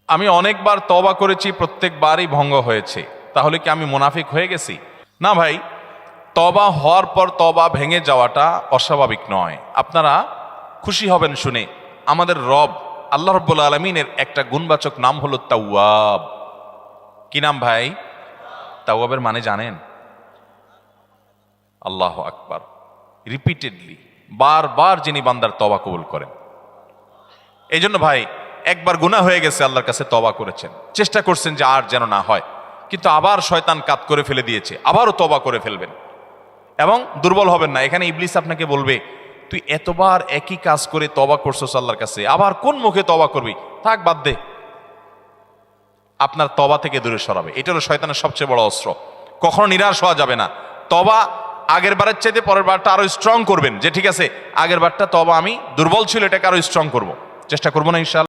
আমি অনেকবার তওবা করেছি, প্রত্যেকবারই ভঙ্গ হয়েছে, তাহলে কি আমি মুনাফিক হয়ে গেছি? না ভাই, তওবা হওয়ার পর তওবা ভেঙে যাওয়াটা অস্বাভাবিক নয়। আপনারা খুশি হবেন শুনে, আমাদের রব আল্লাহ রাব্বুল আলামিনের একটা গুণবাচক নাম হলো তাওয়াব। কি নাম ভাই? তাওয়াবের মানে জানেন? আল্লাহু আকবার। রিপিটেডলি, বারবার যিনি বান্দার তওবা কবুল করেন। এই জন্য ভাই, একবার গুনাহ হয়ে গেছে, আল্লাহর কাছে তওবা করেছেন, চেষ্টা করছেন যে আর যেন না হয়, কিন্তু আবার শয়তান কাত করে ফেলে দিয়েছে, আবারও তওবা করে ফেলবেন এবং দুর্বল হবেন না। এখানে ইবলিস আপনাকে বলবে, তুই এতবার একই কাজ করে তওবা করছস আল্লাহর কাছে, আবার কোন মুখে তওবা করবি? থাক, বাদ দে। আপনার তওবা থেকে দূরে সরাবে। এটা হলো শয়তানের সবচেয়ে বড় অস্ত্র। কখনো নিরাশ হওয়া যাবে না। তওবা আগের বারের চাইতে পরের বারটা আরো স্ট্রং করবেন, যে ঠিক আছে আগের বারটা তওবা আমি দুর্বল ছিল, এটাকে আরো স্ট্রং করব, চেষ্টা করবো না ইনশাআল্লাহ।